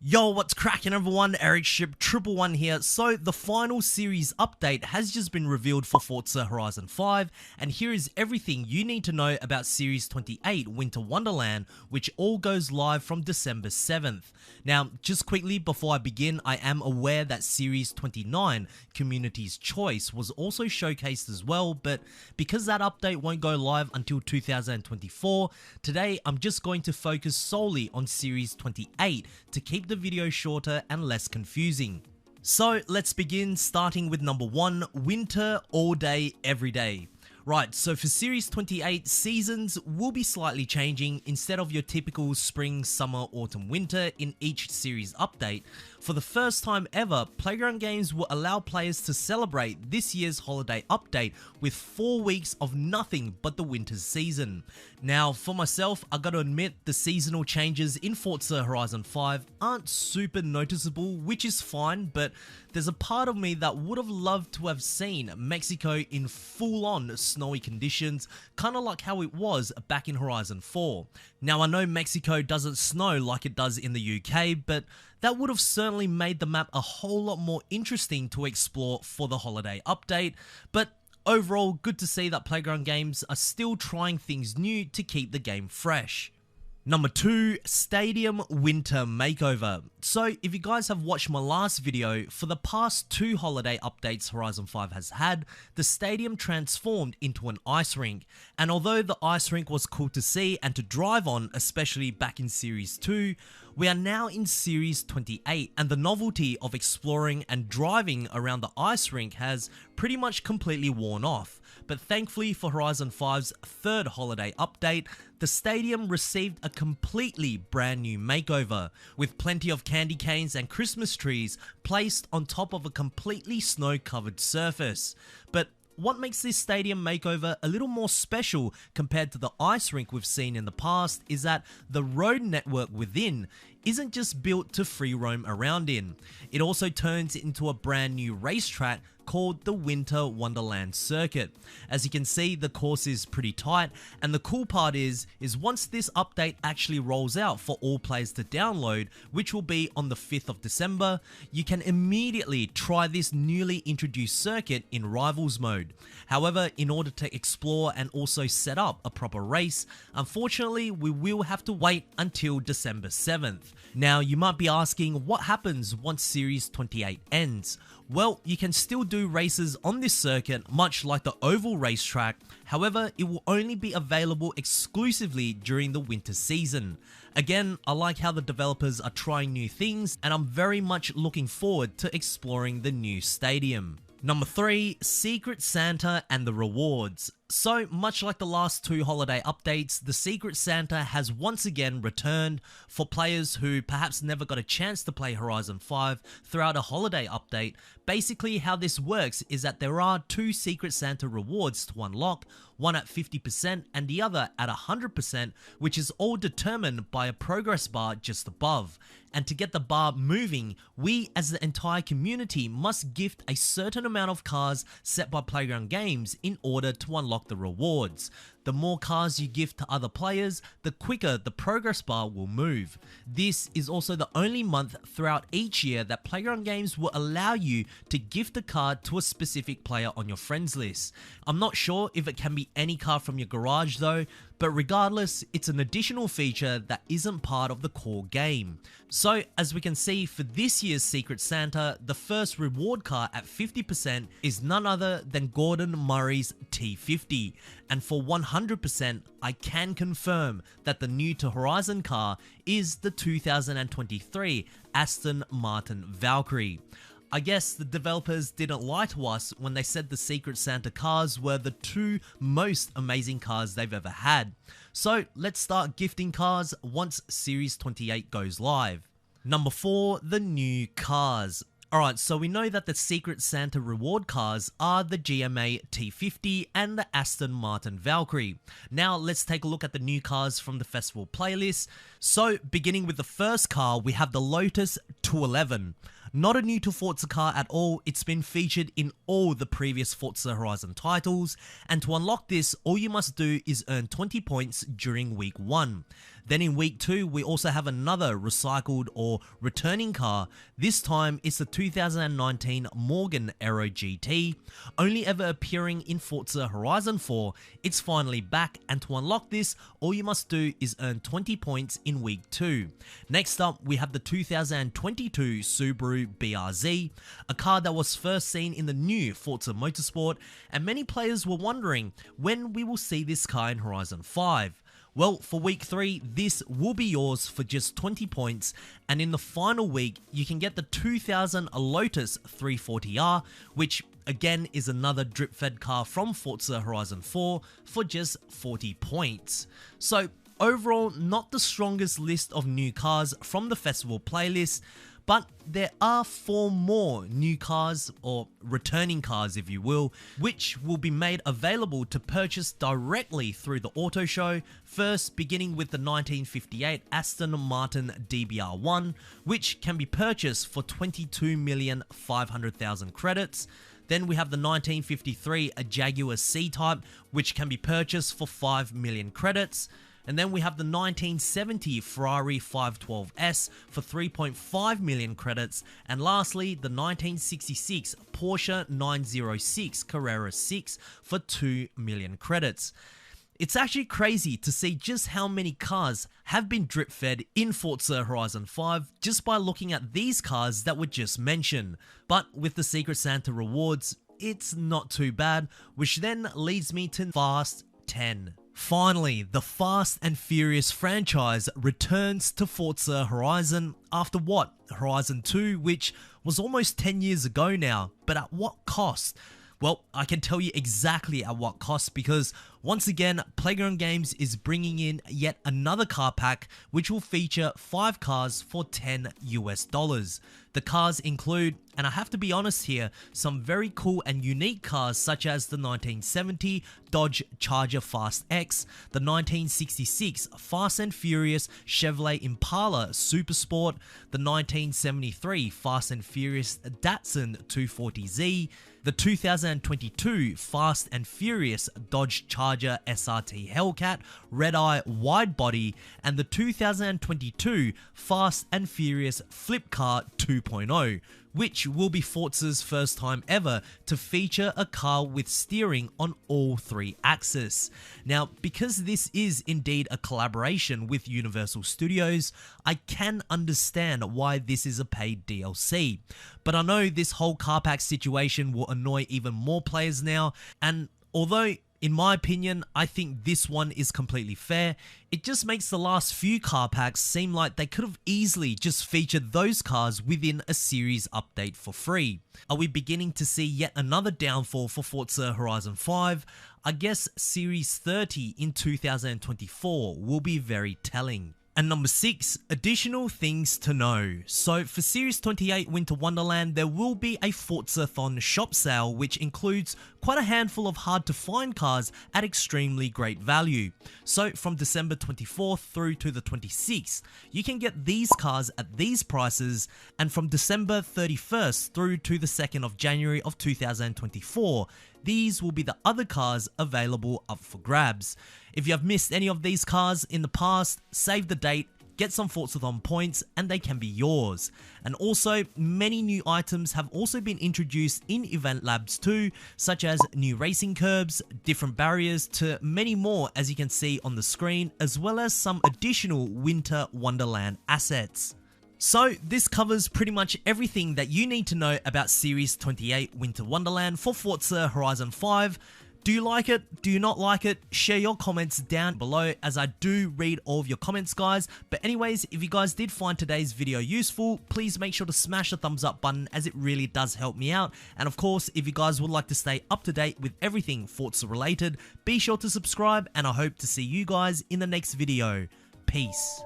Yo, what's cracking everyone? Eric Ship 111 here. So the final series update has just been revealed for Forza Horizon 5, and here is everything you need to know about Series 28 Winter Wonderland, which all goes live from December 7th. Now, just quickly before I begin, I am aware that Series 29 Community's Choice was also showcased as well, but because that update won't go live until 2024, today I'm just going to focus solely on Series 28 to keep the video shorter and less confusing. So let's begin, starting with number 1, winter all day every day. Right, so for Series 28, seasons will be slightly changing. Instead of your typical spring, summer, autumn, winter in each series update, for the first time ever, Playground Games will allow players to celebrate this year's holiday update with 4 weeks of nothing but the winter season. Now, for myself, I gotta admit the seasonal changes in Forza Horizon 5 aren't super noticeable, which is fine, but there's a part of me that would have loved to have seen Mexico in full-on snowy conditions, kinda like how it was back in Horizon 4. Now, I know Mexico doesn't snow like it does in the UK, but that would have certainly made the map a whole lot more interesting to explore for the holiday update. But overall, good to see that Playground Games are still trying things new to keep the game fresh. Number 2, Stadium Winter Makeover. So if you guys have watched my last video, for the past 2 holiday updates Horizon 5 has had, the stadium transformed into an ice rink. And although the ice rink was cool to see and to drive on, especially back in Series 2, we are now in Series 28, and the novelty of exploring and driving around the ice rink has pretty much completely worn off. But thankfully for Horizon 5's 3rd holiday update, the stadium received a completely brand new makeover, with plenty of candy canes and Christmas trees placed on top of a completely snow-covered surface. But what makes this stadium makeover a little more special compared to the ice rink we've seen in the past is that the road network within isn't just built to free roam around in. It also turns into a brand new racetrack called the Winter Wonderland Circuit. As you can see, the course is pretty tight, and the cool part is once this update actually rolls out for all players to download, which will be on the 5th of December, you can immediately try this newly introduced circuit in Rivals mode. However, in order to explore and also set up a proper race, unfortunately we will have to wait until December 7th. Now, you might be asking, what happens once Series 28 ends? Well, you can still do races on this circuit, much like the oval racetrack. However, it will only be available exclusively during the winter season. Again, I like how the developers are trying new things, and I'm very much looking forward to exploring the new stadium. Number 3, Secret Santa and the rewards. So, much like the last 2 holiday updates, the Secret Santa has once again returned for players who perhaps never got a chance to play Horizon 5 throughout a holiday update. Basically, how this works is that there are 2 Secret Santa rewards to unlock, one at 50% and the other at 100%, which is all determined by a progress bar just above. And to get the bar moving, we as the entire community must gift a certain amount of cars set by Playground Games in order to unlock the rewards. The more cars you gift to other players, the quicker the progress bar will move. This is also the only month throughout each year that Playground Games will allow you to gift a car to a specific player on your friends list. I'm not sure if it can be any car from your garage though, but regardless, it's an additional feature that isn't part of the core game. So, as we can see for this year's Secret Santa, the first reward car at 50% is none other than Gordon Murray's T50, and for 100%, I can confirm that the new to Horizon car is the 2023 Aston Martin Valkyrie. I guess the developers didn't lie to us when they said the Secret Santa cars were the 2 most amazing cars they've ever had. So let's start gifting cars once Series 28 goes live. Number 4, the new cars. Alright, so we know that the Secret Santa reward cars are the GMA T50 and the Aston Martin Valkyrie. Now let's take a look at the new cars from the festival playlist. So beginning with the first car, we have the Lotus 211. Not a new to Forza car at all, it's been featured in all the previous Forza Horizon titles, and to unlock this, all you must do is earn 20 points during week 1. Then in week 2, we also have another recycled or returning car. This time it's the 2019 Morgan Aero GT, only ever appearing in Forza Horizon 4. It's finally back, and to unlock this, all you must do is earn 20 points in week 2. Next up, we have the 2022 Subaru BRZ, a car that was first seen in the new Forza Motorsport, and many players were wondering when we will see this car in Horizon 5. Well, for week 3, this will be yours for just 20 points, and in the final week, you can get the 2000 Lotus 340R, which again is another drip-fed car from Forza Horizon 4 for just 40 points. So overall, not the strongest list of new cars from the festival playlist, but there are 4 more new cars, or returning cars if you will, which will be made available to purchase directly through the auto show. First, beginning with the 1958 Aston Martin DBR1, which can be purchased for 22,500,000 credits. Then we have the 1953 Jaguar C-Type, which can be purchased for 5 million credits. And then we have the 1970 Ferrari 512S for 3.5 million credits. And lastly, the 1966 Porsche 906 Carrera 6 for 2 million credits. It's actually crazy to see just how many cars have been drip-fed in Forza Horizon 5 just by looking at these cars that were just mentioned. But with the Secret Santa rewards, it's not too bad, which then leads me to Fast 10. Finally, the Fast and Furious franchise returns to Forza Horizon after what? Horizon 2, which was almost 10 years ago now, but at what cost? Well, I can tell you exactly at what cost, because once again, Playground Games is bringing in yet another car pack which will feature 5 cars for $10 US. The cars include, and I have to be honest here, some very cool and unique cars such as the 1970 Dodge Charger Fast X, the 1966 Fast and Furious Chevrolet Impala Super Sport, the 1973 Fast and Furious Datsun 240Z, the 2022 Fast and Furious Dodge Charger SRT Hellcat Red Eye Wide Body, and the 2022 Fast and Furious Flip Car 2.0, which will be Forza's first time ever to feature a car with steering on all 3 axes. Now, because this is indeed a collaboration with Universal Studios, I can understand why this is a paid DLC. But I know this whole car pack situation will annoy even more players now, and although in my opinion, I think this one is completely fair, it just makes the last few car packs seem like they could have easily just featured those cars within a series update for free. Are we beginning to see yet another downfall for Forza Horizon 5? I guess Series 30 in 2024 will be very telling. And number 6, additional things to know. So for Series 28 Winter Wonderland, there will be a Forza-thon shop sale which includes quite a handful of hard to find cars at extremely great value. So from December 24th through to the 26th, you can get these cars at these prices, and from December 31st through to the 2nd of January of 2024, these will be the other cars available up for grabs. If you have missed any of these cars in the past, save the date, get some Forza-thon points, and they can be yours. And also, many new items have also been introduced in Event Labs too, such as new racing curbs, different barriers, to many more as you can see on the screen, as well as some additional Winter Wonderland assets. So this covers pretty much everything that you need to know about Series 28 Winter Wonderland for Forza Horizon 5. Do you like it? Do you not like it? Share your comments down below, as I do read all of your comments, guys. But anyways, if you guys did find today's video useful, please make sure to smash the thumbs up button, as it really does help me out. And of course, if you guys would like to stay up to date with everything Forza related, be sure to subscribe, and I hope to see you guys in the next video. Peace.